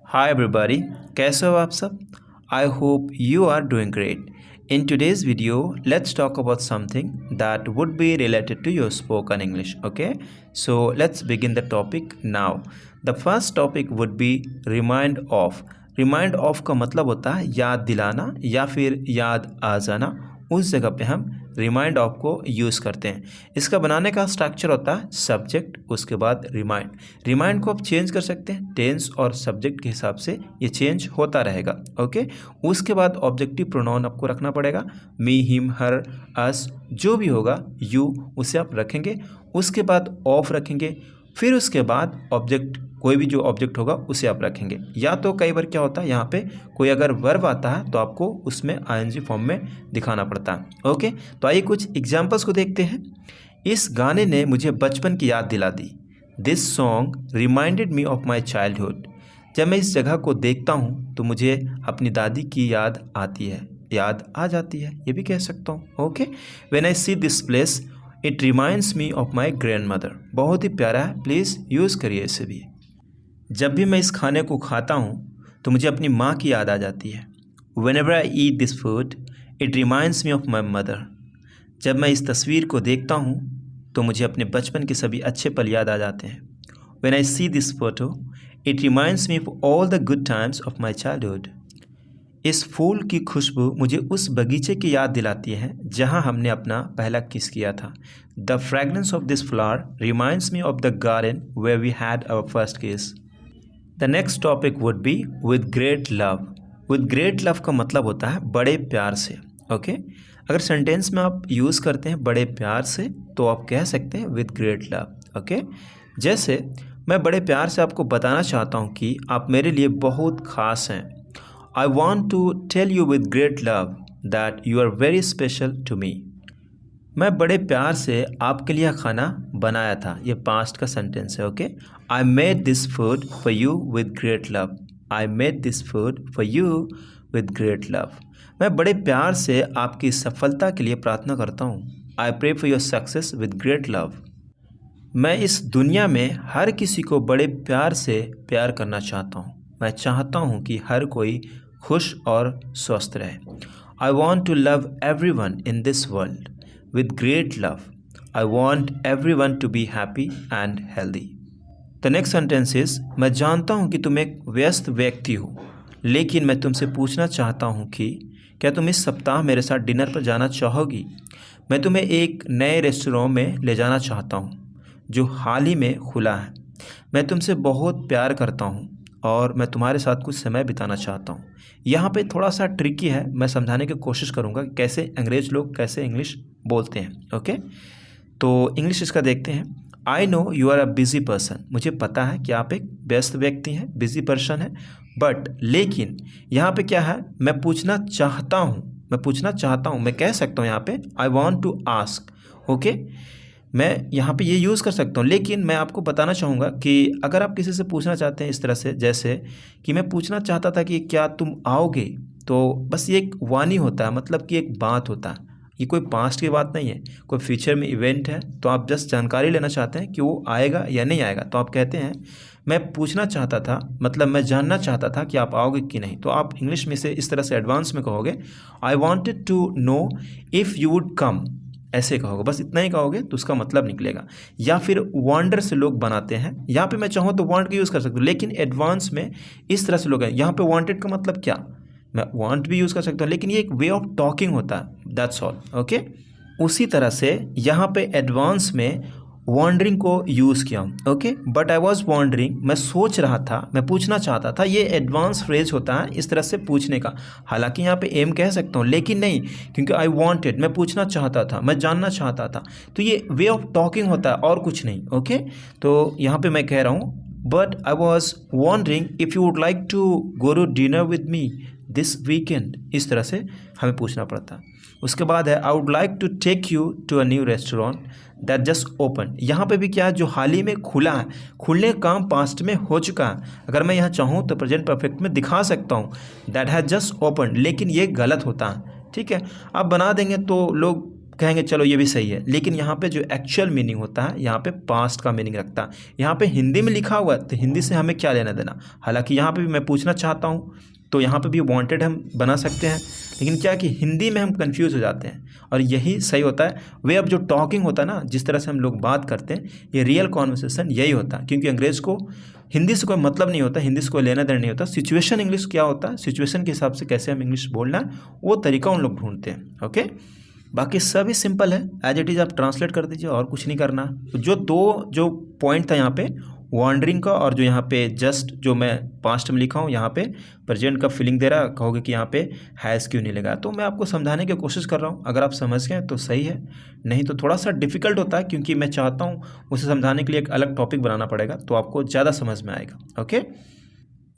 Hi everybody, कैसे हो आप सब? I hope you are doing great. In today's video, let's talk about something that would be related to your spoken English. Okay, so let's begin the topic now. The first topic would be remind of. Remind of का मतलब होता है याद दिलाना या फिर याद आ जाना। उस जगह पे हम रिमाइंड ऑफ को यूज़ करते हैं। इसका बनाने का स्ट्रक्चर होता है सब्जेक्ट, उसके बाद रिमाइंड। रिमाइंड को आप चेंज कर सकते हैं, टेंस और सब्जेक्ट के हिसाब से ये चेंज होता रहेगा। ओके, उसके बाद ऑब्जेक्टिव प्रोनाउन आपको रखना पड़ेगा। मी, हिम, हर, अस, जो भी होगा यू, उसे आप रखेंगे। उसके बाद ऑफ रखेंगे। फिर उसके बाद ऑब्जेक्ट, कोई भी जो ऑब्जेक्ट होगा उसे आप रखेंगे। या तो कई बार क्या होता है, यहाँ पे कोई अगर वर्ब आता है तो आपको उसमें आईएनजी फॉर्म में दिखाना पड़ता है। ओके, तो आइए कुछ एग्जांपल्स को देखते हैं। इस गाने ने मुझे बचपन की याद दिला दी। This song reminded me of my childhood. जब मैं इस जगह को देखता हूँ तो मुझे अपनी दादी की याद आती है, याद आ जाती है, ये भी कह सकता हूँ। Okay, when I see this place it reminds me of my grand mother. बहुत ही प्यारा है, प्लीज़ यूज़ करिए इसे भी। जब भी मैं इस खाने को खाता हूँ तो मुझे अपनी माँ की याद आ जाती है। Whenever I eat this food, it reminds me of my mother. जब मैं इस तस्वीर को देखता हूँ तो मुझे अपने बचपन के सभी अच्छे पल याद आ जाते हैं। When I see this photo, it reminds me of all the good times of my childhood. इस फूल की खुशबू मुझे उस बगीचे की याद दिलाती है जहाँ हमने अपना पहला किस किया था। The fragrance of this flower reminds me of the garden where we had our first kiss. The next topic would be with great love. With great love का मतलब होता है बड़े प्यार से। ओके, अगर सेंटेंस में आप यूज़ करते हैं बड़े प्यार से तो आप कह सकते हैं विद ग्रेट लव। ओके, जैसे मैं बड़े प्यार से आपको बताना चाहता हूँ कि आप मेरे लिए बहुत ख़ास हैं। I want to tell you with great love that you are very special to me. मैं बड़े प्यार से आपके लिए खाना बनाया था, ये पास्ट का सेंटेंस है। Okay, I made this food for you with great love. I made this food for you with great love. मैं बड़े प्यार से आपकी सफलता के लिए प्रार्थना करता हूँ। I pray for your success with great love. मैं इस दुनिया में हर किसी को बड़े प्यार से प्यार करना चाहता हूँ। मैं चाहता हूँ कि हर कोई खुश और स्वस्थ रहे। I want to love everyone in this world with great love. I want everyone to be happy and healthy. The next sentence is, मैं जानता हूँ कि तुम एक व्यस्त व्यक्ति हो, लेकिन मैं तुमसे पूछना चाहता हूँ कि क्या तुम इस सप्ताह मेरे साथ डिनर पर जाना चाहोगी? मैं तुम्हें एक नए रेस्टोरेंट में ले जाना चाहता हूँ जो हाल ही में खुला है। मैं तुमसे बहुत प्यार करता हूँ और मैं तुम्हारे साथ कुछ समय बिताना चाहता हूँ। यहाँ पे थोड़ा सा ट्रिकी है, मैं समझाने की कोशिश करूँगा कि कैसे अंग्रेज लोग कैसे इंग्लिश बोलते हैं। ओके, तो इंग्लिश इसका देखते हैं। I know you are a busy person. मुझे पता है कि आप एक व्यस्त व्यक्ति हैं, बिज़ी पर्सन है। बट लेकिन यहाँ पे क्या है, मैं पूछना चाहता हूँ, मैं पूछना चाहता हूँ, मैं कह सकता हूँ यहाँ पे I want to ask. Okay, मैं यहाँ पे ये यूज़ कर सकता हूँ, लेकिन मैं आपको बताना चाहूँगा कि अगर आप किसी से पूछना चाहते हैं इस तरह से, जैसे कि मैं पूछना चाहता था कि क्या तुम आओगे, तो बस ये एक वाणी होता है, मतलब कि एक बात होता है। ये कोई पास्ट की बात नहीं है, कोई फ्यूचर में इवेंट है, तो आप जस्ट जानकारी लेना चाहते हैं कि वो आएगा या नहीं आएगा, तो आप कहते हैं मैं पूछना चाहता था, मतलब मैं जानना चाहता था कि आप आओगे कि नहीं। तो आप इंग्लिश में से इस तरह से एडवांस में कहोगे I wanted to know if you would come, ऐसे कहोगे, बस इतना ही कहोगे तो उसका मतलब निकलेगा। या फिर वांडर से लोग बनाते हैं, यहाँ पे मैं चाहूँ तो वांट का यूज़ कर सकता हूँ, लेकिन एडवांस में इस तरह से लोग हैं। यहाँ पे वांटेड का मतलब क्या, मैं वांट भी यूज़ कर सकता हूँ, लेकिन ये एक वे ऑफ टॉकिंग होता है, दैट्स ऑल। ओके, उसी तरह से यहाँ पे एडवांस में वॉन्डरिंग को यूज़ किया। Okay, but I was wondering, मैं सोच रहा था, मैं पूछना चाहता था, ये एडवांस फ्रेज होता है इस तरह से पूछने का। हालांकि यहाँ पे एम कह सकता हूँ, लेकिन नहीं, क्योंकि आई वॉन्टेड, मैं पूछना चाहता था, मैं जानना चाहता था, तो ये वे ऑफ टॉकिंग होता है और कुछ नहीं। ओके, तो यहाँ पे मैं कह रहा हूँ but I was wondering if you would like to go to dinner with me this weekend, इस तरह से हमें पूछना पड़ता है। उसके बाद है I would like to take you to a new restaurant that just open. यहाँ पे भी क्या है, जो हाल ही में खुला है, खुलने का काम पास्ट में हो चुका है। अगर मैं यहाँ चाहूँ तो प्रेजेंट परफेक्ट में दिखा सकता हूँ दैट हैज़ जस्ट ओपन, लेकिन ये गलत होता है। ठीक है, आप बना देंगे तो लोग कहेंगे चलो ये भी सही है, लेकिन यहाँ पे जो एक्चुअल मीनिंग होता है यहाँ पे पास्ट का मीनिंग रखता है। यहाँ पे हिंदी में लिखा हुआ है तो हिंदी से हमें क्या लेना देना। हालांकि यहाँ पे भी मैं पूछना चाहता हूँ तो यहाँ पे भी वांटेड हम बना सकते हैं, लेकिन क्या कि हिंदी में हम कंफ्यूज हो जाते हैं और यही सही होता है। वे अब जो टॉकिंग होता है ना, जिस तरह से हम लोग बात करते हैं, ये रियल कॉन्वर्सेशन यही होता है। क्योंकि अंग्रेज़ को हिंदी से कोई मतलब नहीं होता, हिंदी से कोई लेना देना नहीं होता। सिचुएशन इंग्लिश क्या होता है, सिचुएशन के हिसाब से कैसे हम इंग्लिश बोलना है वो तरीका उन लोग ढूंढते हैं। ओके, बाकी सभी सिंपल है, एज इट इज़ आप ट्रांसलेट कर दीजिए और कुछ नहीं करना। जो पॉइंट था यहाँ पे वॉन्डरिंग का, और जो यहाँ पे जस्ट जो मैं पास्ट में लिखा हूँ यहाँ पे प्रेजेंट का फीलिंग दे रहा, कहोगे कि यहाँ पे हैज़ क्यों नहीं लगा, तो मैं आपको समझाने की कोशिश कर रहा हूँ। अगर आप समझ गए तो सही है, नहीं तो थोड़ा सा डिफिकल्ट होता है, क्योंकि मैं चाहता हूँ उसे समझाने के लिए एक अलग टॉपिक बनाना पड़ेगा तो आपको ज़्यादा समझ में आएगा। Okay,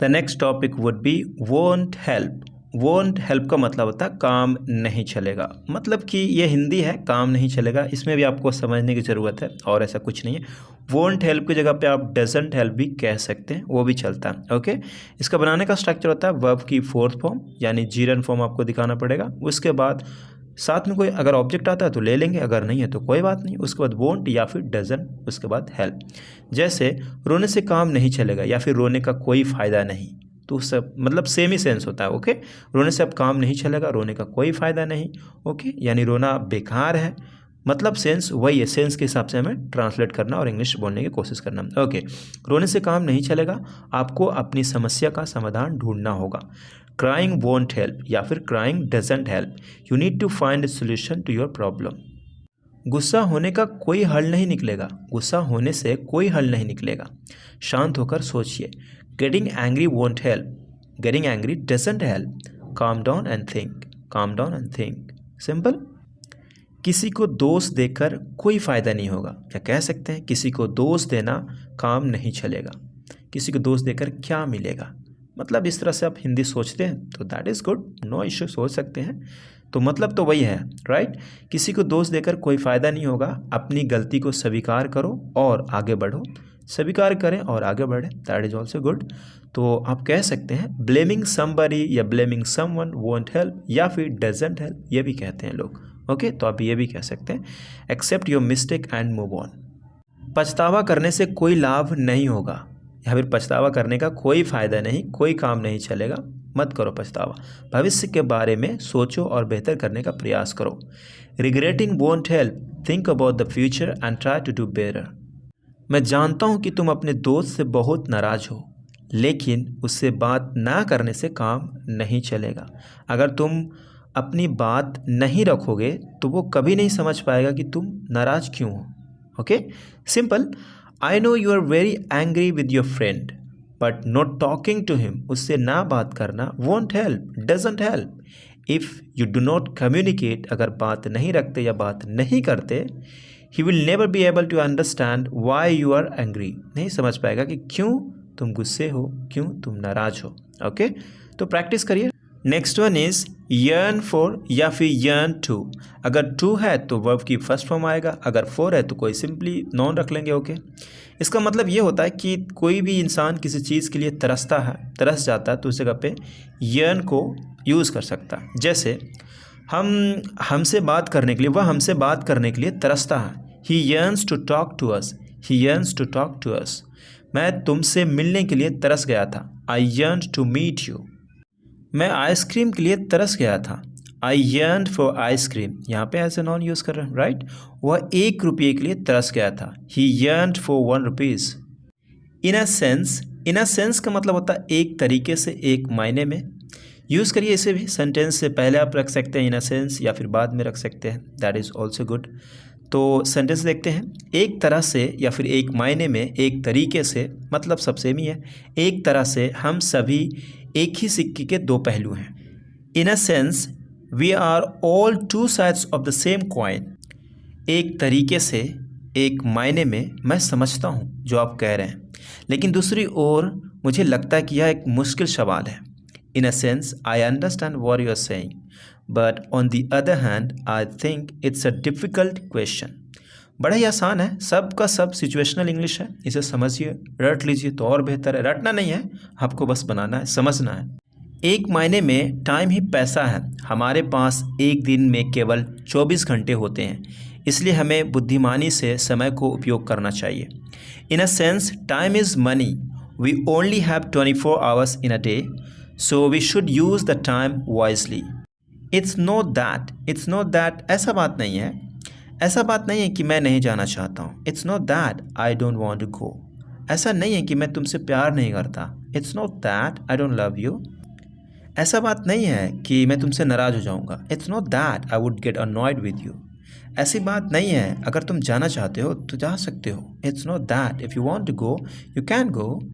the next topic would be won't help. Won't help का मतलब होता है काम नहीं चलेगा, मतलब कि ये हिंदी है, काम नहीं चलेगा, इसमें भी आपको समझने की ज़रूरत है और ऐसा कुछ नहीं है। वोंट हेल्प की जगह पे आप डजंट हेल्प भी कह सकते हैं, वो भी चलता है। ओके, इसका बनाने का स्ट्रक्चर होता है वर्ब की फोर्थ फॉर्म यानी जीरन फॉर्म आपको दिखाना पड़ेगा। उसके बाद साथ में कोई अगर ऑब्जेक्ट आता है तो ले लेंगे, अगर नहीं है तो कोई बात नहीं। उसके बाद वोंट या फिर डजंट, उसके बाद हेल्प। जैसे रोने से काम नहीं चलेगा या फिर रोने का कोई फ़ायदा नहीं, तो सब मतलब सेम ही सेंस होता है। ओके, रोने से अब काम नहीं चलेगा, रोने का कोई फ़ायदा नहीं। ओके, यानी रोना बेकार है, मतलब सेंस वही है, सेंस के हिसाब से हमें ट्रांसलेट करना और इंग्लिश बोलने की कोशिश करना। ओके, रोने से काम नहीं चलेगा, आपको अपनी समस्या का समाधान ढूंढना होगा। क्राइंग वोंट हेल्प या फिर crying doesn't help, you need to find a solution to your problem. गुस्सा होने का कोई हल नहीं निकलेगा, गुस्सा होने से कोई हल नहीं निकलेगा, शांत होकर सोचिए। Getting angry won't help, getting angry doesn't help, calm down and think, calm down and think. Simple. किसी को दोष देकर कोई फ़ायदा नहीं होगा, क्या कह सकते हैं, किसी को दोष देना काम नहीं चलेगा। किसी को दोष देकर क्या मिलेगा, मतलब इस तरह से आप हिंदी सोचते हैं तो that is good, no issue, सोच सकते हैं। तो मतलब तो वही है, राइट। किसी को दोष देकर कोई फ़ायदा नहीं होगा, अपनी गलती को स्वीकार करो और आगे बढ़ो, स्वीकार करें और आगे बढ़ें, दैट इज़ ऑल्सो गुड। तो आप कह सकते हैं ब्लेमिंग समबडी या ब्लेमिंग समवन वोंट हेल्प या फिर डजंट हेल्प, ये भी कहते हैं लोग। ओके, तो आप ये भी कह सकते हैं accept your mistake and move on. पछतावा करने से कोई लाभ नहीं होगा या फिर पछतावा करने का कोई फ़ायदा नहीं, कोई काम नहीं चलेगा, मत करो पछतावा। भविष्य के बारे में सोचो और बेहतर करने का प्रयास करो। Regretting won't help, think about the future and try to do better. मैं जानता हूँ कि तुम अपने दोस्त से बहुत नाराज़ हो, लेकिन उससे बात ना करने से काम नहीं चलेगा। अगर तुम अपनी बात नहीं रखोगे तो वो कभी नहीं समझ पाएगा कि तुम नाराज़ क्यों हो। Okay, simple. I know you are very angry with your friend but not talking to him, उससे ना बात करना won't help, doesn't help. If you do not communicate, अगर बात नहीं रखते या बात नहीं करते, he will never be able to understand why you are angry, नहीं समझ पाएगा कि क्यों तुम गुस्से हो, क्यों तुम नाराज़ हो। ओके, तो प्रैक्टिस करिए। Next one is yearn for या फिर yearn टू। अगर टू है तो वर्ब की फर्स्ट फॉर्म आएगा, अगर फॉर है तो कोई सिंपली नॉन रख लेंगे। ओके, इसका मतलब ये होता है कि कोई भी इंसान किसी चीज़ के लिए तरसता है, तरस जाता है, तो उस जगह पे yearn को यूज़ कर सकता है। जैसे हमसे बात करने के लिए, वह हमसे बात करने के लिए तरसता है। He yearns to talk to us, he yearns to talk to us। मैं तुमसे मिलने के लिए तरस गया था, I yearned to meet you। मैं आइसक्रीम के लिए तरस गया था, I yearned for ice cream। यहाँ पे ऐसे नॉन यूज़ कर रहे हैं, राइट। वह 1 रुपये के लिए तरस गया था, He yearned for 1 rupees। In a sense, in a sense का मतलब होता है एक तरीके से, एक मायने में। यूज़ करिए इसे भी, सेंटेंस से पहले आप रख सकते हैं इन अ सेंस या फिर बाद में रख सकते हैं, दैट इज़ ऑल्सो गुड। तो सेंटेंस देखते हैं। एक तरह से या फिर एक मायने में, एक तरीके से, मतलब सब सेम ही है। एक तरह से हम सभी एक ही सिक्के के दो पहलू हैं। In a sense we are all two sides of the same coin. एक तरीके से, एक मायने में मैं समझता हूँ जो आप कह रहे हैं, लेकिन दूसरी ओर मुझे लगता है कि यह एक मुश्किल सवाल है। In a sense I understand what you are saying, but on the other hand I think it's a difficult question. बड़ा ही आसान है, सब का सब सिचुएशनल इंग्लिश है, इसे समझिए, रट लीजिए तो और बेहतर है। रटना नहीं है, आपको बस बनाना है, समझना है। एक मायने में टाइम ही पैसा है। हमारे पास एक दिन में केवल 24 घंटे होते हैं, इसलिए हमें बुद्धिमानी से समय को उपयोग करना चाहिए। In a sense time is money. We only have 24 hours in a day, so we should use the time wisely. It's not that ऐसा बात नहीं है। ऐसा बात नहीं है कि मैं नहीं जाना चाहता हूँ। It's not that I don't want to go. ऐसा नहीं है कि मैं तुमसे प्यार नहीं करता। It's not that I don't love you. ऐसा बात नहीं है कि मैं तुमसे नाराज़ हो जाऊँगा। It's not that I would get annoyed with you. ऐसी बात नहीं है, अगर तुम जाना चाहते हो तो जा सकते हो। It's not that if you want to go you can go.